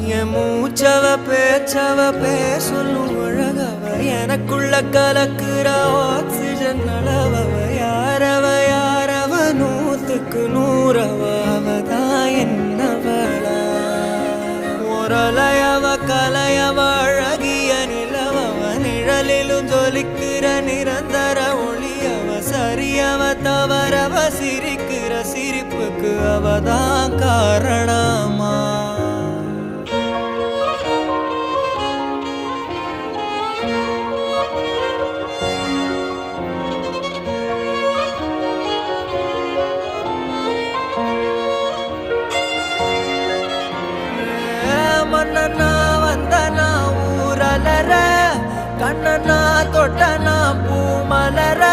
என் மூச்சவ பேச்சவ பேசலும் அழகவ எனக்குள்ள கலக்குற ஆக்சிஜன் அளவவ யாரவ நூத்துக்கு நூறவ அவதான் என்னவளா ஒரலையவ கலையவ அழகிய நிலவவ நிழலிலும் ஜொலிக்கிற நிரந்தர ஒளியவ சரியவ தவறவ சிரிக்கிற சிரிப்புக்கு அவதான் காரணமா மன்னனா வந்தனா ஊரலர கண்ணனா தொட்டனா பூ மலர